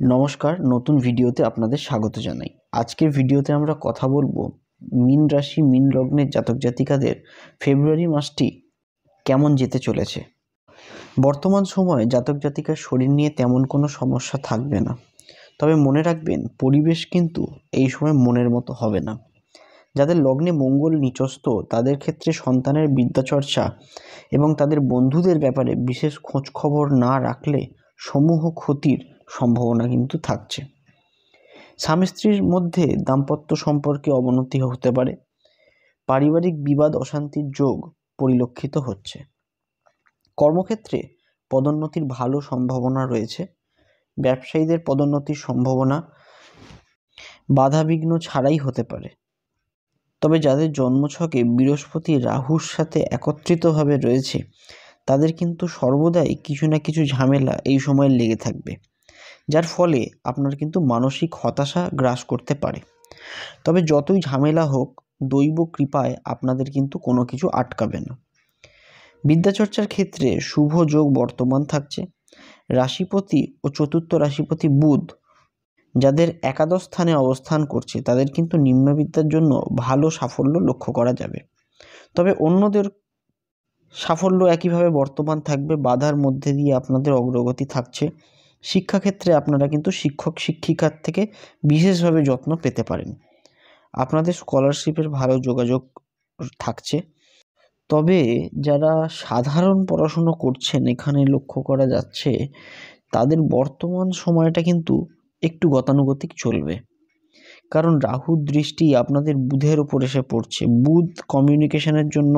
নমস্কার, নতুন ভিডিওতে আপনাদের স্বাগত জানাই। আজকের ভিডিওতে আমরা কথা বলবো মীন রাশি মীন লগ্নের জাতক জাতিকাদের ফেব্রুয়ারি মাসটি কেমন যেতে চলেছে। বর্তমান সময়ে জাতক জাতিকার শরীর নিয়ে তেমন কোনো সমস্যা থাকবে না, তবে মনে রাখবেন পরিবেশ কিন্তু এই সময় মনের মতো হবে না। যাদের লগ্নে মঙ্গল নিচস্থ তাদের ক্ষেত্রে সন্তানের বিদ্যাচর্চা এবং তাদের বন্ধুদের ব্যাপারে বিশেষ খোঁজখবর না রাখলে সমূহ ক্ষতির সম্ভাবনা কিন্তু থাকছে। স্বামী স্ত্রীর মধ্যে দাম্পত্য সম্পর্কে অবনতি হতে পারে। পারিবারিক বিবাদ অশান্তির যোগ পরিলক্ষিত হচ্ছে। কর্মক্ষেত্রে পদোন্নতির ভালো সম্ভাবনা রয়েছে। ব্যবসায়ীদের পদোন্নতির সম্ভাবনা বাধাবিঘ্ন ছাড়াই হতে পারে। তবে যাদের জন্মছকে বৃহস্পতি রাহুর সাথে একত্রিতভাবে রয়েছে তাদের কিন্তু সর্বদাই কিছু না কিছু ঝামেলা এই সময় লেগে থাকবে, যার ফলে আপনার কিন্তু মানসিক হতাশা গ্রাস করতে পারে। তবে যতই ঝামেলা হোক, দৈব কৃপায় আপনাদের কিন্তু কোনো কিছু আটকাবে না। বিদ্যাচর্চার ক্ষেত্রে শুভ যোগ বর্তমান থাকছে। রাশিপতি ও চতুর্থ রাশিপতি বুধ যাদের একাদশ স্থানে অবস্থান করছে তাদের কিন্তু নিম্নবিদ্যার জন্য ভালো সাফল্য লক্ষ্য করা যাবে। তবে অন্যদের সাফল্য একইভাবে বর্তমান থাকবে। বাধার মধ্যে দিয়ে আপনাদের অগ্রগতি থাকছে। শিক্ষাক্ষেত্রে আপনারা কিন্তু শিক্ষক শিক্ষিকার থেকে বিশেষভাবে যত্ন পেতে পারেন। আপনাদের স্কলারশিপের ভালো যোগাযোগ থাকছে। তবে যারা সাধারণ পড়াশুনো করছেন এখানে লক্ষ্য করা যাচ্ছে তাদের বর্তমান সময়টা কিন্তু একটু গতানুগতিক চলবে, কারণ রাহুর দৃষ্টি আপনাদের বুধের ওপর এসে পড়ছে। বুধ কমিউনিকেশনের জন্য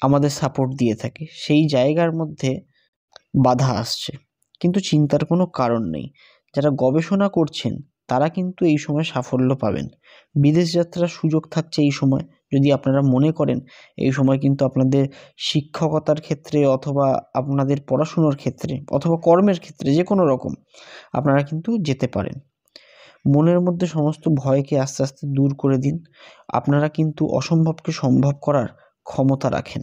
আমাদের সাপোর্ট দিয়ে থাকে, সেই জায়গার মধ্যে বাধা আসছে, কিন্তু চিন্তার কোনো কারণ নেই। যারা গবেষণা করছেন তারা কিন্তু এই সময় সাফল্য পাবেন। বিদেশ যাত্রার সুযোগ থাকছে এই সময়। যদি আপনারা মনে করেন এই সময় কিন্তু আপনাদের শিক্ষকতার ক্ষেত্রে অথবা আপনাদের পড়াশুনোর ক্ষেত্রে অথবা কর্মের ক্ষেত্রে যে কোনো রকম আপনারা কিন্তু যেতে পারেন। মনের মধ্যে সমস্ত ভয়কে আস্তে আস্তে দূর করে দিন। আপনারা কিন্তু অসম্ভবকে সম্ভব করার ক্ষমতা রাখেন।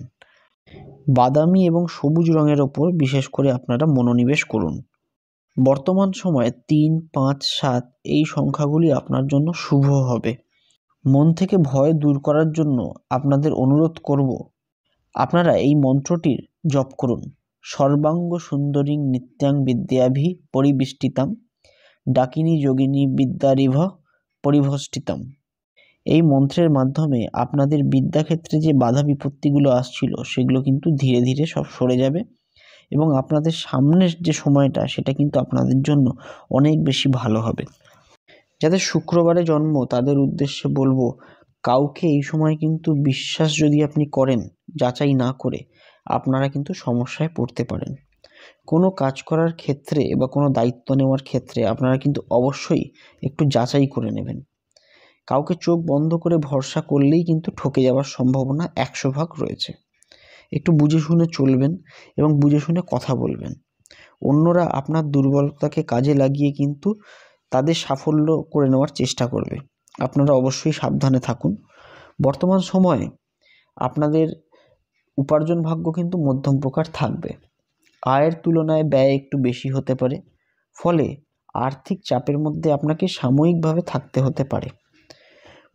বাদামি এবং সবুজ রঙের ওপর বিশেষ করে আপনারা মনোনিবেশ করুন। বর্তমান সময়ে 3, 5, 7 এই সংখ্যাগুলি আপনার জন্য শুভ হবে। মন থেকে ভয় দূর করার জন্য আপনাদের অনুরোধ করব আপনারা এই মন্ত্রটির জপ করুন। সর্বাঙ্গ সুন্দরীং নিত্যাং বিদ্যাভি পরিবেষ্টিতাম ডাকিনী যোগিনী বিদ্যারিভ পরিভষ্টিতাম। এই মন্ত্রের মাধ্যমে আপনাদের বিদ্যাক্ষেত্রে যে বাধা বিপত্তিগুলো আসছিল সেগুলো কিন্তু ধীরে ধীরে সব সরে যাবে এবং আপনাদের সামনের যে সময়টা সেটা কিন্তু আপনাদের জন্য অনেক বেশি ভালো হবে। যাদের শুক্রবারে জন্ম তাদের উদ্দেশ্যে বলবো, কাউকে এই সময় কিন্তু বিশ্বাস যদি আপনি করেন যাচাই না করে, আপনারা কিন্তু সমস্যায় পড়তে পারেন। কোনো কাজ করার ক্ষেত্রে বা কোনো দায়িত্ব নেওয়ার ক্ষেত্রে আপনারা কিন্তু অবশ্যই একটু যাচাই করে নেবেন। কাউকে চোখ বন্ধ করে ভরসা করলেই কিন্তু ঠকে যাওয়ার সম্ভাবনা 100% রয়েছে। একটু বুঝে শুনে চলবেন এবং বুঝে শুনে কথা বলবেন। অন্যরা আপনার দুর্বলতাকে কাজে লাগিয়ে কিন্তু তাদের সাফল্য করে নেওয়ার চেষ্টা করবে। আপনারা অবশ্যই সাবধানে থাকুন। বর্তমান সময়ে আপনাদের উপার্জন ভাগ্য কিন্তু মধ্যম প্রকার থাকবে। আয়ের তুলনায় ব্যয় একটু বেশি হতে পারে, ফলে আর্থিক চাপের মধ্যে আপনাকে সাময়িকভাবে থাকতে হতে পারে।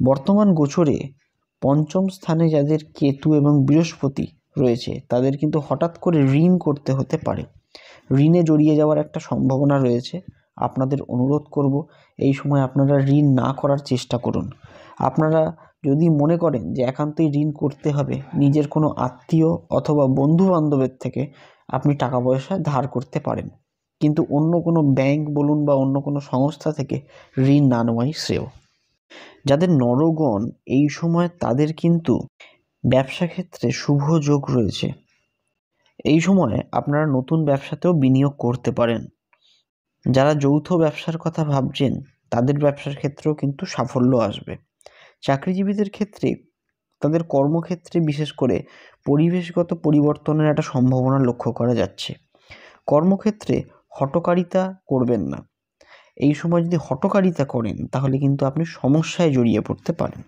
বর্তমান গোচরে পঞ্চম স্থানে যাদের কেতু এবং বৃহস্পতি রয়েছে তাদের কিন্তু হঠাৎ করে ঋণ করতে হতে পারে। ঋণে জড়িয়ে যাওয়ার একটা সম্ভাবনা রয়েছে। আপনাদের অনুরোধ করব এই সময় আপনারা ঋণ না করার চেষ্টা করুন। আপনারা যদি মনে করেন যে একান্তই ঋণ করতে হবে, নিজের কোনো আত্মীয় অথবা বন্ধু বান্ধবের থেকে আপনি টাকা পয়সা ধার করতে পারেন, কিন্তু অন্য কোনো ব্যাংক বলুন বা অন্য কোনো সংস্থা থেকে ঋণ না নেওয়াই শ্রেয়। যাদের নরগণ এই সময় তাদের কিন্তু ব্যবসা ক্ষেত্রে শুভ যোগ রয়েছে। এই সময় আপনারা নতুন ব্যবসাতেও বিনিয়োগ করতে পারেন। যারা যৌথ ব্যবসার কথা ভাবছেন তাদের ব্যবসার ক্ষেত্রেও কিন্তু সাফল্য আসবে। চাকরিজীবীদের ক্ষেত্রে তাদের কর্মক্ষেত্রে বিশেষ করে পরিবেশগত পরিবর্তনের একটা সম্ভাবনা লক্ষ্য করা যাচ্ছে। কর্মক্ষেত্রে হঠকারিতা করবেন না। এই সময় যদি হঠকারিতা করেন তাহলে কিন্তু আপনি সমস্যায় জড়িয়ে পড়তে পারেন।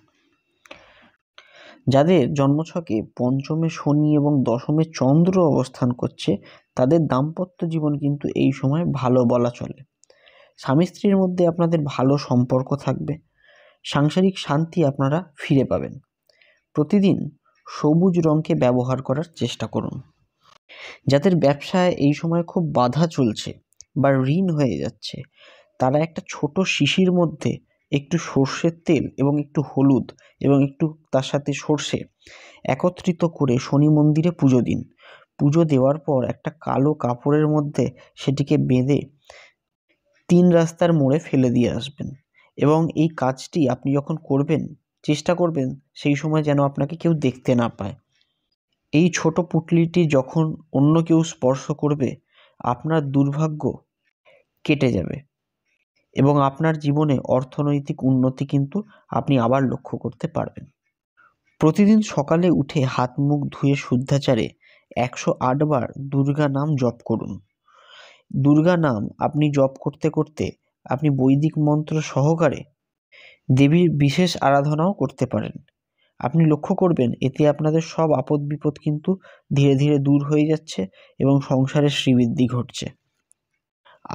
যাদের জন্মছকে পঞ্চমে শনি এবং দশমে চন্দ্র অবস্থান করছে তাদের দাম্পত্য জীবন কিন্তু এই সময় ভালো বলা চলে। স্বামী স্ত্রীর মধ্যে আপনাদের ভালো সম্পর্ক থাকবে, সাংসারিক শান্তি আপনারা ফিরে পাবেন। প্রতিদিন সবুজ রঙকে ব্যবহার করার চেষ্টা করুন। যাদের ব্যবসায় এই সময় খুব বাধা চলছে বা ঋণ হয়ে যাচ্ছে, তারা একটা ছোট শিশির মধ্যে একটু সর্ষের তেল এবং একটু হলুদ এবং একটু তার সাথে সর্ষে একত্রিত করে শনি মন্দিরে পুজো দিন। পুজো দেওয়ার পর একটা কালো কাপড়ের মধ্যে সেটিকে বেঁধে 3 রাস্তার মোড়ে ফেলে দিয়ে আসবেন, এবং এই কাজটি আপনি যখন করবেন, চেষ্টা করবেন সেই সময় যেন আপনাকে কেউ দেখতে না পায়। এই ছোট পুঁটলিটি যখন অন্য কেউ স্পর্শ করবে, আপনার দুর্ভাগ্য কেটে যাবে এবং আপনার জীবনে অর্থনৈতিক উন্নতি কিন্তু আপনি আবার লক্ষ্য করতে পারবেন। প্রতিদিন সকালে উঠে হাত মুখ ধুয়ে শুদ্ধাচারে 108 বার দুর্গা নাম জপ করুন। দুর্গা নাম আপনি জপ করতে করতে আপনি বৈদিক মন্ত্র সহকারে দেবীর বিশেষ আরাধনাও করতে পারেন। আপনি লক্ষ্য করবেন এতে আপনাদের সব আপদ বিপদ কিন্তু ধীরে ধীরে দূর হয়ে যাচ্ছে এবং সংসারে শ্রীবৃদ্ধি ঘটছে।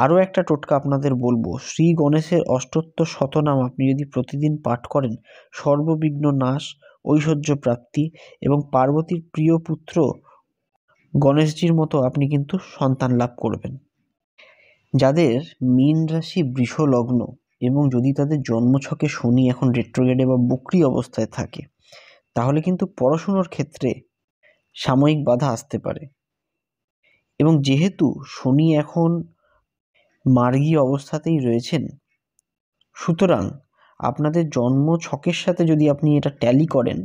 আরও একটা টোটকা আপনাদের বলবো, শ্রী গণেশের অষ্টোত্তর শতনাম আপনি যদি প্রতিদিন পাঠ করেন, সর্ববিঘ্ন নাশ, ঐশ্বর্য প্রাপ্তি এবং পার্বতীর প্রিয় পুত্র গণেশজির মতো আপনি কিন্তু সন্তান লাভ করবেন। যাদের মীন রাশি বৃষ লগ্ন এবং যদি তাদের জন্মছকে শনি এখন রেট্রোগ্রেডে বা বক্রী অবস্থায় থাকে, তাহলে কিন্তু পড়াশুনোর ক্ষেত্রে সাময়িক বাধা আসতে পারে। এবং যেহেতু শনি এখন মার্গী অবস্থাতেই রয়েছেন, সুতরাং আপনাদের জন্ম ছকের সাথে যদি আপনি এটা ট্যালি করেন,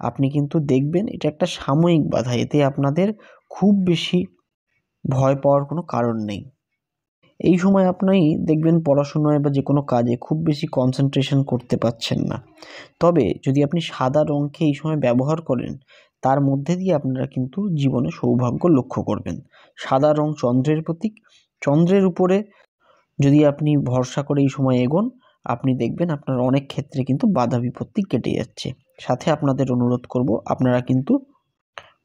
আপনি কিন্তু দেখবেন এটা একটা সাময়িক বাধা। এতে আপনাদের খুব বেশি ভয় পাওয়ার কোনো কারণ নেই। এই সময় আপনি দেখবেন পড়াশোনায় বা যে কোনো কাজে খুব বেশি কনসেন্ট্রেশন করতে পারছেন না। তবে যদি আপনি সাদা রঙকে এই সময় ব্যবহার করেন, তার মধ্যে দিয়ে আপনারা কিন্তু জীবনে সৌভাগ্য লক্ষ্য করবেন। সাদা রং চন্দ্রের প্রতীক। চন্দ্রের উপরে যদি আপনি ভরসা করে এই সময় এগোন, আপনি দেখবেন আপনার অনেক ক্ষেত্রে কিন্তু বাধা বিপত্তি কেটে যাচ্ছে। সাথে আপনাদের অনুরোধ করব, আপনারা কিন্তু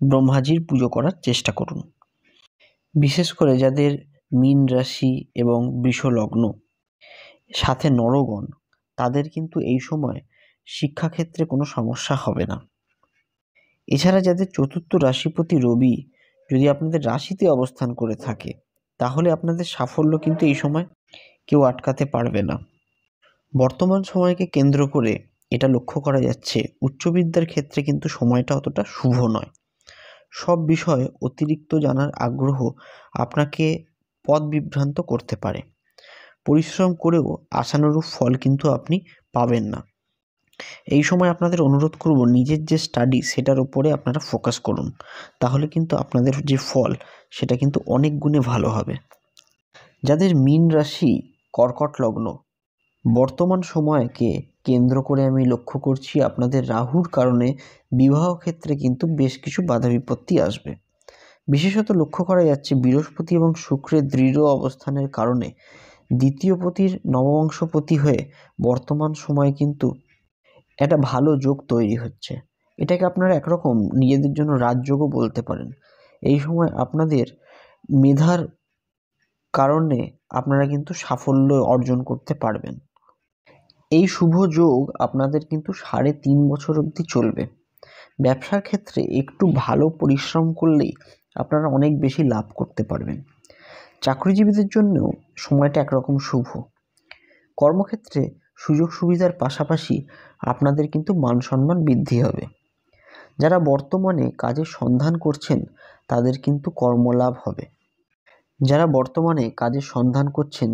ব্রহ্মাজির পুজো করার চেষ্টা করুন। বিশেষ করে যাদের মীন রাশি এবং বৃষ লগ্ন, সাথে নরগণ, তাদের কিন্তু এই সময় শিক্ষাক্ষেত্রে কোনো সমস্যা হবে না। এছাড়া যাদের চতুর্থ রাশিপতি রবি যদি আপনাদের রাশিতে অবস্থান করে থাকে, তাহলে আপনাদের সাফল্য কিন্তু এই সময় কেউ আটকাতে পারবে না। বর্তমান সময়কে কেন্দ্র করে এটা লক্ষ্য করা যাচ্ছে, উচ্চবিদ্যার ক্ষেত্রে কিন্তু সময়টা অতটা শুভ নয়। সব বিষয়ে অতিরিক্ত জানার আগ্রহ আপনাকে পথ বিভ্রান্ত করতে পারে। পরিশ্রম করেও আশানুরূপ ফল কিন্তু আপনি পাবেন না। এই সময় আপনাদের অনুরোধ করব, নিজের যে স্টাডি সেটার উপরে আপনারা ফোকাস করুন, তাহলে কিন্তু আপনাদের যে ফল সেটা কিন্তু অনেক গুণে ভালো হবে। যাদের মীন রাশি কর্কট লগ্ন, বর্তমান সময়কে কেন্দ্র করে আমি লক্ষ্য করছি আপনাদের রাহুর কারণে বিবাহ ক্ষেত্রে কিন্তু বেশ কিছু বাধা বিপত্তি আসবে। বিশেষত লক্ষ্য করা যাচ্ছে বৃহস্পতি এবং শুক্রের দৃঢ় অবস্থানের কারণে দ্বিতীয় পতির নবমাংশপতি হয়ে বর্তমান সময়ে কিন্তু একটা ভালো যোগ তৈরি হচ্ছে। এটাকে আপনারা একরকম নিজেদের জন্য রাজযোগও বলতে পারেন। এই সময় আপনাদের মেধার কারণে আপনারা কিন্তু সাফল্য অর্জন করতে পারবেন। এই শুভ যোগ আপনাদের কিন্তু 3.5 বছর অবধি চলবে। ব্যবসার ক্ষেত্রে একটু ভালো পরিশ্রম করলেই আপনারা অনেক বেশি লাভ করতে পারবেন। চাকরিজীবীদের জন্যও সময়টা একরকম শুভ। কর্মক্ষেত্রে সুযোগ সুবিধার পাশাপাশি আপনাদের কিন্তু মান সম্মান বৃদ্ধি হবে। যারা বর্তমানে কাজের সন্ধান করছেন, তাদের কিন্তু কর্মলাভ হবে।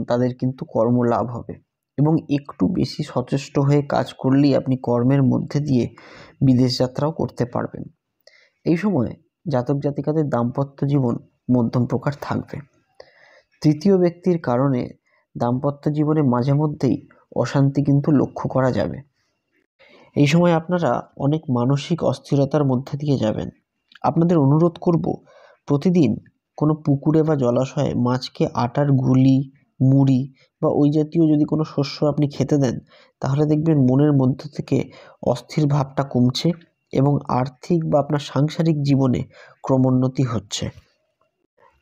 তাদের কিন্তু কর্মলাভ হবে এবং একটু বেশি সচেষ্ট হয়ে কাজ করলেই আপনি কর্মের মধ্যে দিয়ে বিদেশ যাত্রাও করতে পারবেন। এই সময় জাতক জাতিকাদের দাম্পত্য জীবন মধ্যম প্রকার থাকবে। তৃতীয় ব্যক্তির কারণে দাম্পত্য জীবনে মাঝে মধ্যেই অশান্তি কিন্তু লক্ষ্য করা যাবে। এই সময় আপনারা অনেক মানসিক অস্থিরতার মধ্যে দিয়ে যাবেন। আপনাদের অনুরোধ করব, প্রতিদিন কোনো পুকুরে বা জলাশয়ে মাছকে আটার গুলি, মুড়ি বা ওই জাতীয় যদি কোনো শস্য আপনি খেতে দেন, তাহলে দেখবেন মনের মধ্য থেকে অস্থির ভাবটা কমছে এবং আর্থিক বা আপনার সাংসারিক জীবনে ক্রমোন্নতি হচ্ছে।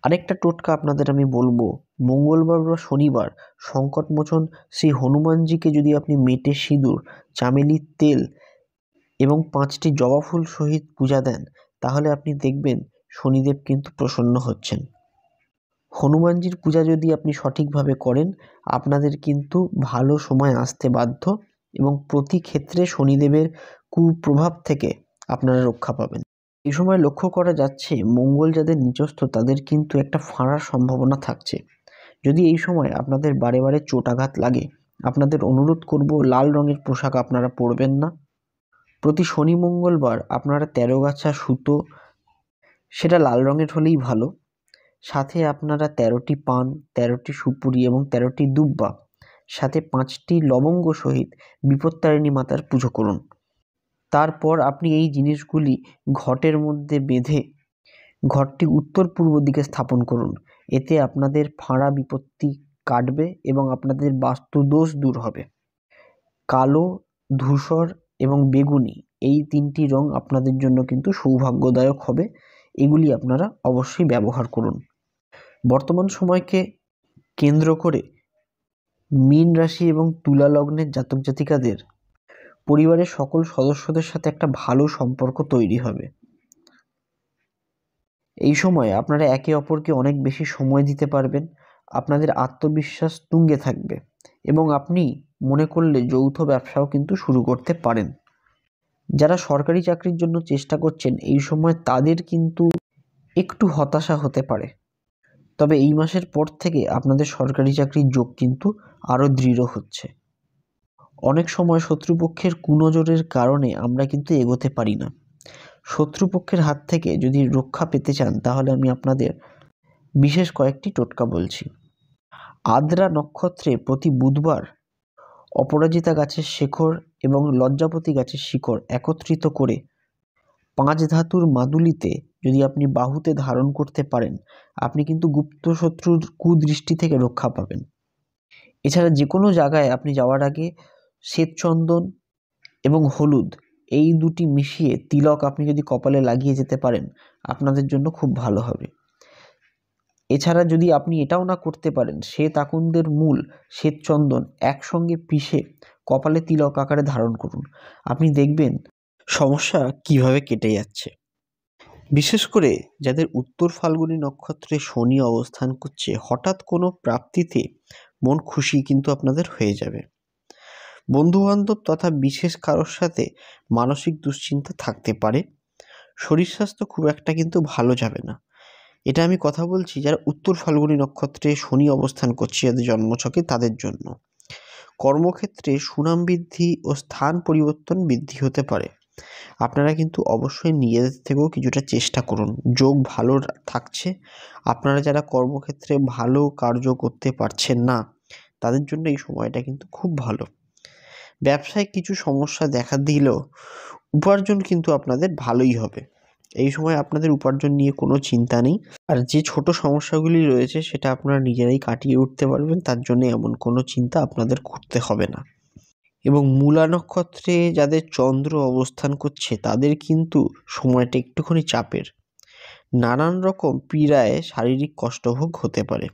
আরেকটা টোটকা আপনাদের আমি বলবো, মঙ্গলবার বা শনিবার সংকটমোচন শ্রী হনুমানজিকে যদি আপনি মেটে সিঁদুর, চামেলির তেল এবং 5টি জবা ফুল সহিত পূজা দেন, তাহলে আপনি দেখবেন শনিদেব কিন্তু প্রসন্ন হচ্ছেন। হনুমানজির পূজা যদি আপনি সঠিকভাবে করেন, আপনাদের কিন্তু ভালো সময় আসতে বাধ্য এবং প্রতি ক্ষেত্রে শনিদেবের কুপ্রভাব থেকে আপনারা রক্ষা পাবেন। এই সময় লক্ষ্য করা যাচ্ছে মঙ্গল যাদের নিচস্থ তাদের কিন্তু একটা ফাঁড়ার সম্ভাবনা থাকছে। যদি এই সময় আপনাদের বারে বারে চোটাঘাত লাগে, আপনাদের অনুরোধ করব লাল রঙের পোশাক আপনারা পরবেন না। প্রতি শনি মঙ্গলবার আপনারা 13 গাছা সুতো, সেটা লাল রঙের হলেই ভালো, সাথে আপনারা 13টি পান, 13টি সুপুরি এবং 13টি দুব্বা, সাথে 5টি লবঙ্গ সহিত বিপত্তারিণী মাতার পুজো করুন। তারপর আপনি এই জিনিসগুলি ঘটের মধ্যে বেঁধে ঘরটি উত্তর পূর্ব দিকে স্থাপন করুন। এতে আপনাদের ফাঁড়া বিপত্তি কাটবে এবং আপনাদের বাস্তু দোষ দূর হবে। কালো, ধূসর এবং বেগুনি এই 3টি রং আপনাদের জন্য কিন্তু সৌভাগ্যদায়ক হবে। এগুলি আপনারা অবশ্যই ব্যবহার করুন। বর্তমান সময়কে কেন্দ্র করে মীন রাশি এবং তুলা লগ্নের জাতক জাতিকাদের পরিবারের সকল সদস্যদের সাথে একটা ভালো সম্পর্ক তৈরি হবে। এই সময় আপনারা একে অপরকে অনেক বেশি সময় দিতে পারবেন, আপনাদের আত্মবিশ্বাস তুঙ্গে থাকবে এবং আপনি মনে করলে যৌথ ব্যবসাও কিন্তু শুরু করতে পারেন। যারা সরকারি চাকরির জন্য চেষ্টা করছেন, এই সময় তাদের কিন্তু একটু হতাশা হতে পারে, তবে এই মাসের পর থেকে আপনাদের সরকারি চাকরির যোগ কিন্তু আরও দৃঢ় হচ্ছে। অনেক সময় শত্রুপক্ষের কুনজরের কারণে আমরা কিন্তু এগোতে পারি না। শত্রুপক্ষের হাত থেকে যদি রক্ষা পেতে চান, তাহলে আমি আপনাদের বিশেষ কয়েকটি টোটকা বলছি। আদ্রা নক্ষত্রে প্রতি বুধবার অপরাজিতা গাছের শেকড় এবং লজ্জাপতি গাছের শিকড় একত্রিত করে 5 ধাতুর মাদুলিতে যদি আপনি বাহুতে ধারণ করতে পারেন, আপনি কিন্তু গুপ্ত শত্রুর কুদৃষ্টি থেকে রক্ষা পাবেন। এছাড়া যে কোনো জায়গায় আপনি যাওয়ার আগে শ্বেতচন্দন এবং হলুদ এই দুটি মিশিয়ে তিলক আপনি যদি কপালে লাগিয়ে যেতে পারেন, আপনাদের জন্য খুব ভালো হবে। এছাড়া যদি আপনি এটাও না করতে পারেন, শ্বেত আকন্দের মূল, শ্বেতচন্দন একসঙ্গে পিষে কপালে তিলক আকারে ধারণ করুন। আপনি দেখবেন সমস্যা কিভাবে কেটে যাচ্ছে। বিশেষ করে যাদের উত্তর ফাল্গুনী নক্ষত্রে শনি অবস্থান করছে, হঠাৎ কোনো প্রাপ্তিতে মন খুশি কিন্তু আপনাদের হয়ে যাবে। বন্ধুবান্ধব তথা বিশেষ কারোর সাথে মানসিক দুশ্চিন্তা থাকতে পারে। শরীর স্বাস্থ্য খুব একটা কিন্তু ভালো যাবে না। এটা আমি কথা বলছি যারা উত্তর ফাল্গুনী নক্ষত্রে শনি অবস্থান করছে, যাদের জন্মছকে, তাদের জন্য। কর্মক্ষেত্রে সুনাম বৃদ্ধি ও স্থান পরিবর্তন বৃদ্ধি হতে পারে। আপনারা কিন্তু অবশ্যই নিজেদের থেকেও কিছুটা চেষ্টা করুন। যোগ ভালো থাকছে। আপনারা যারা কর্মক্ষেত্রে ভালো কার্য করতে পারছেন না, তাদের জন্য এই সময়টা কিন্তু খুব ভালো। ব্যবসায় কিছু সমস্যা দেখা দিলেও উপার্জন কিন্তু আপনাদের ভালোই হবে। এই সময় আপনাদের উপার্জন নিয়ে কোনো চিন্তা নেই। আর যে ছোট সমস্যাগুলি রয়েছে সেটা আপনারা নিজেরাই কাটিয়ে উঠতে পারবেন, তার জন্য এমন কোনো চিন্তা আপনাদের করতে হবে না। এবং মূলা নক্ষত্রে যাদের চন্দ্র অবস্থান করছে, তাদের কিন্তু সময়টা একটুখানি চাপের। নানান রকম পীড়ায় শারীরিক কষ্টভোগ হতে পারে।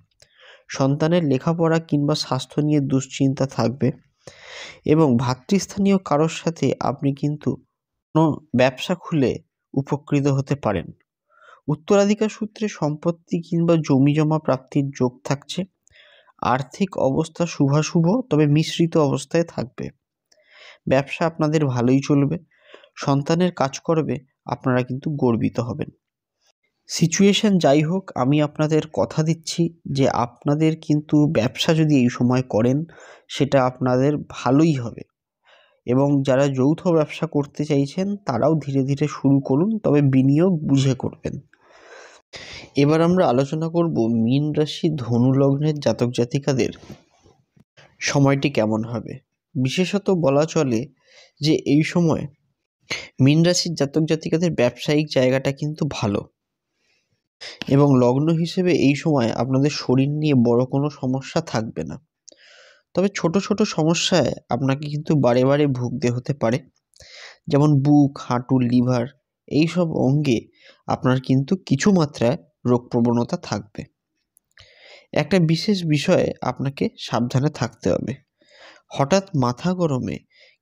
সন্তানের লেখাপড়া কিংবা স্বাস্থ্য নিয়ে দুশ্চিন্তা থাকবে এবং ভাতৃস্থানীয় কারোর সাথে আপনি কিন্তু কোনো ব্যবসা খুলে উপকৃত হতে পারেন। উত্তরাধিকার সূত্রে সম্পত্তি কিংবা জমি জমা প্রাপ্তির যোগ থাকছে। আর্থিক অবস্থা শুভাশুভ তবে মিশ্রিত অবস্থায় থাকবে। ব্যবসা আপনাদের ভালোই চলবে। সন্তানের কাজকর্মে আপনারা কিন্তু গর্বিত হবেন। সিচুয়েশন যাই হোক, আমি আপনাদের কথা দিচ্ছি যে আপনাদের কিন্তু ব্যবসা যদি এই সময় করেন, সেটা আপনাদের ভালোই হবে। এবং যারা যৌথ ব্যবসা করতে চাইছেন, তারাও ধীরে ধীরে শুরু করুন, তবে বিনিয়োগ বুঝে করবেন। এবার আমরা আলোচনা করব মীন রাশি ধনু লগ্নের জাতক জাতিকাদের সময়টি কেমন হবে। বিশেষত বলা চলে যে এই সময় মীন রাশির জাতক জাতিকাদের ব্যবসায়িক জায়গাটা কিন্তু ভালো এবং লগ্ন হিসেবে এই সময় আপনাদের শরীর নিয়ে বড় কোনো সমস্যা থাকবে না। তবে ছোট ছোট সমস্যায় আপনাকে কিন্তু বারে বারে ভুগতে হতে পারে, যেমন বুক, হাঁটু, লিভার এইসব অঙ্গে আপনার কিন্তু কিছু মাত্রায় রোগ প্রবণতা থাকবে। একটা বিশেষ বিষয়ে আপনাকে সাবধানে থাকতে হবে। হঠাৎ মাথা গরমে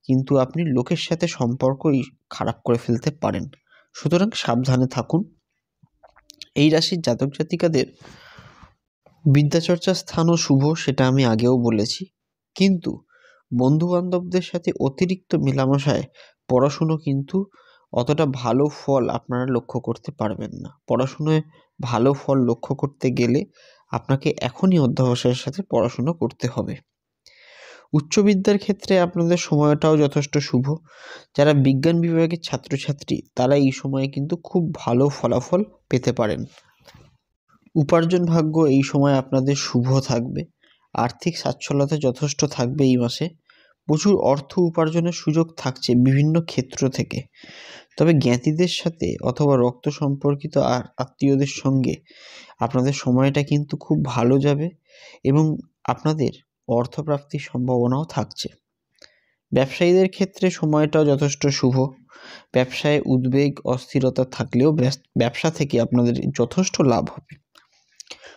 কিন্তু আপনি লোকের সাথে সম্পর্কই খারাপ করে ফেলতে পারেন, সুতরাং সাবধানে থাকুন। এই রাশির জাতক জাতিকাদের বিদ্যাচর্চার স্থানও শুভ, সেটা আমি আগেও বলেছি, কিন্তু বন্ধুবান্ধবদের সাথে অতিরিক্ত মেলামেশায় পড়াশুনো কিন্তু অতটা ভালো ফল আপনারা লক্ষ্য করতে পারবেন না। পড়াশুনোয় ভালো ফল লক্ষ্য করতে গেলে আপনাকে এখনই অধ্যবসায়ের সাথে পড়াশুনো করতে হবে। উচ্চবিদ্যার ক্ষেত্রে আপনাদের সময়টাও যথেষ্ট শুভ। যারা বিজ্ঞান বিভাগের ছাত্রছাত্রী তারা এই সময়ে কিন্তু খুব ভালো ফলাফল পেতে পারেন। উপার্জন ভাগ্য এই সময় আপনাদের শুভ থাকবে। আর্থিক সচ্ছলতা যথেষ্ট থাকবে এই মাসে। প্রচুর অর্থ উপার্জনের সুযোগ থাকছে বিভিন্ন ক্ষেত্র থেকে। তবে জ্ঞাতিদের সাথে অথবা রক্ত সম্পর্কিত আত্মীয়দের সঙ্গে আপনাদের সময়টা কিন্তু খুব ভালো যাবে এবং আপনাদের অর্থপ্রাপ্তির সম্ভাবনাও থাকছে। ব্যবসায়ীদের ক্ষেত্রে সময়টাও যথেষ্ট শুভ। ব্যবসায় উদ্বেগ অস্থিরতা থাকলেও ব্যবসা থেকে আপনাদের যথেষ্ট লাভ হবে।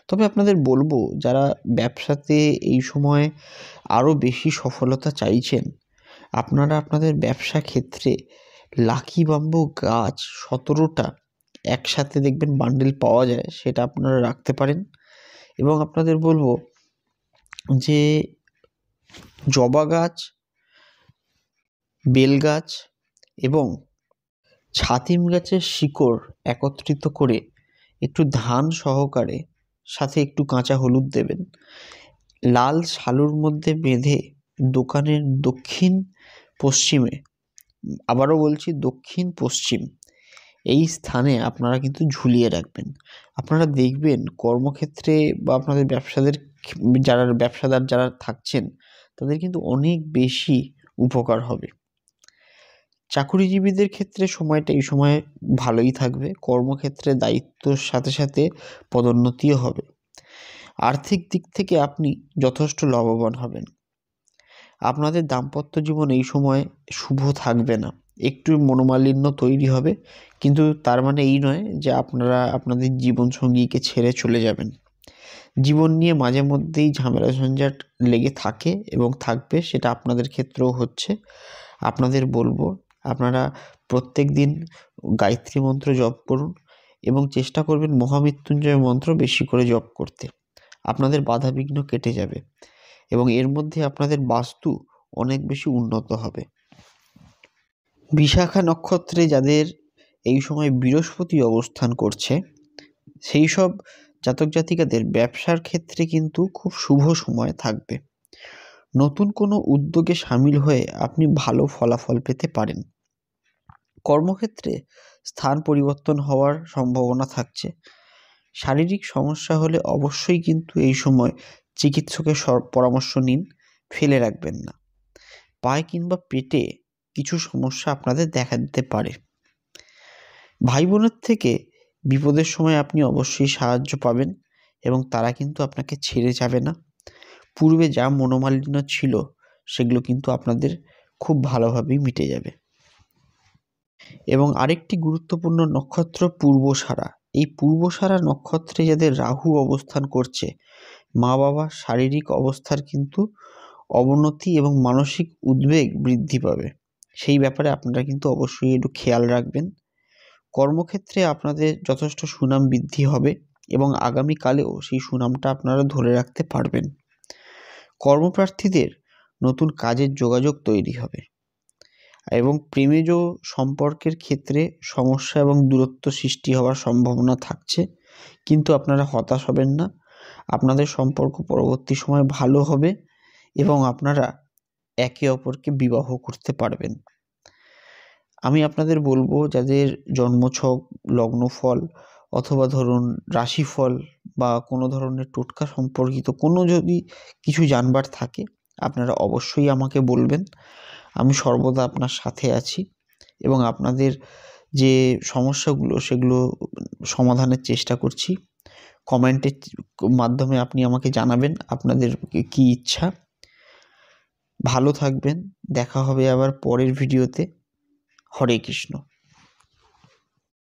তবে আপনাদের বলবো, যারা ব্যবসাতে এই সময় আরও বেশি সফলতা চাইছেন, আপনারা আপনাদের ব্যবসা ক্ষেত্রে লাকি বাম্বু গাছ 17টা একসাথে দেখবেন বান্ডেল পাওয়া যায়, সেটা আপনারা রাখতে পারেন। এবং আপনাদের বলবো যে জবা গাছ, বেল গাছ এবং ছাতিম গাছের শিকড় একত্রিত করে একটু ধান সহকারে সাথে একটু কাঁচা হলুদ দেবেন, লাল শালুর মধ্যে বেঁধে দোকানের দক্ষিণ পশ্চিমে, আবারও বলছি দক্ষিণ পশ্চিম এই স্থানে আপনারা কিন্তু ঝুলিয়ে রাখবেন। আপনারা দেখবেন কর্মক্ষেত্রে বা আপনাদের ব্যবসাদার যারা থাকছেন তাদের কিন্তু অনেক বেশি উপকার হবে। চাকুরিজীবীদের ক্ষেত্রে সময়টা এই সময় ভালোই থাকবে। কর্মক্ষেত্রে দায়িত্বর সাথে সাথে পদোন্নতিও হবে। আর্থিক দিক থেকে আপনি যথেষ্ট লাভবান হবেন। আপনাদের দাম্পত্য জীবন এই সময় শুভ থাকবে না, একটু মনোমালিন্য তৈরি হবে, কিন্তু তার মানে এই নয় যে আপনারা আপনাদের জীবনসঙ্গীকে ছেড়ে চলে যাবেন। জীবন নিয়ে মাঝে মধ্যেই ঝামেলা ঝঞ্ঝাট লেগে থাকে এবং থাকবে, সেটা আপনাদের ক্ষেত্রেও হচ্ছে। আপনাদের বলবো, আপনারা প্রত্যেক দিন গায়ত্রী মন্ত্র জপ করুন এবং চেষ্টা করবেন মহামৃত্যুঞ্জয় মন্ত্র বেশি করে জপ করতে। আপনাদের বাধাবিঘ্ন কেটে যাবে এবং এর মধ্যে আপনাদের বাস্তু অনেক বেশি উন্নত হবে। বিশাখা নক্ষত্রে যাদের এই সময় বৃহস্পতি অবস্থান করছে, সেই সব জাতক জাতিকাদের ব্যবসার ক্ষেত্রে কিন্তু খুব শুভ সময় থাকবে। নতুন কোনো উদ্যোগে সামিল হয়ে আপনি ভালো ফলাফল পেতে পারেন। কর্মক্ষেত্রে স্থান পরিবর্তন হওয়ার সম্ভাবনা থাকছে। শারীরিক সমস্যা হলে অবশ্যই কিন্তু এই সময় চিকিৎসকের পরামর্শ নিন, ফেলে রাখবেন না। পায়ে কিংবা পেটে কিছু সমস্যা আপনাদের দেখা দিতে পারে। ভাই বোনের থেকে বিপদের সময় আপনি অবশ্যই সাহায্য পাবেন এবং তারা কিন্তু আপনাকে ছেড়ে যাবে না। পূর্বে যা মনোমালিন্য ছিল সেগুলো কিন্তু আপনাদের খুব ভালোভাবেই মিটে যাবে। এবং আরেকটি গুরুত্বপূর্ণ নক্ষত্র পূর্বসারা। এই পূর্বসারা নক্ষত্রে যাদের রাহু অবস্থান করছে, মা বাবার শারীরিক অবস্থার কিন্তু অবনতি এবং মানসিক উদ্বেগ বৃদ্ধি পাবে। সেই ব্যাপারে আপনারা কিন্তু অবশ্যই একটু খেয়াল রাখবেন। কর্মক্ষেত্রে আপনাদের যথেষ্ট সুনাম বৃদ্ধি হবে এবং আগামীকালেও সেই সুনামটা আপনারা ধরে রাখতে পারবেন। কর্মপ্রার্থীদের নতুন কাজের যোগাযোগ তৈরি হবে এবং প্রেমেজ সম্পর্কের ক্ষেত্রে সমস্যা এবং দূরত্ব সৃষ্টি হওয়ার সম্ভাবনা থাকছে, কিন্তু আপনারা হতাশ হবেন না। আপনাদের সম্পর্ক পরবর্তী সময় ভালো হবে এবং আপনারা একে অপরকে বিবাহ করতে পারবেন। আমি আপনাদের বলবো, যাদের জন্মছক, লগ্নফল অথবা ধরুন রাশিফল বা কোনো ধরনের টোটকা সম্পর্কিত কোনো যদি কিছু জানবার থাকে আপনারা অবশ্যই আমাকে বলবেন। আমি সর্বদা আপনার সাথে আছি এবং আপনাদের যে সমস্যাগুলো সেগুলো সমাধানের চেষ্টা করছি। কমেন্টের মাধ্যমে আপনি আমাকে জানাবেন আপনাদের কী ইচ্ছা। ভালো থাকবেন, দেখা হবে আবার পরের ভিডিওতে। হরে কৃষ্ণ।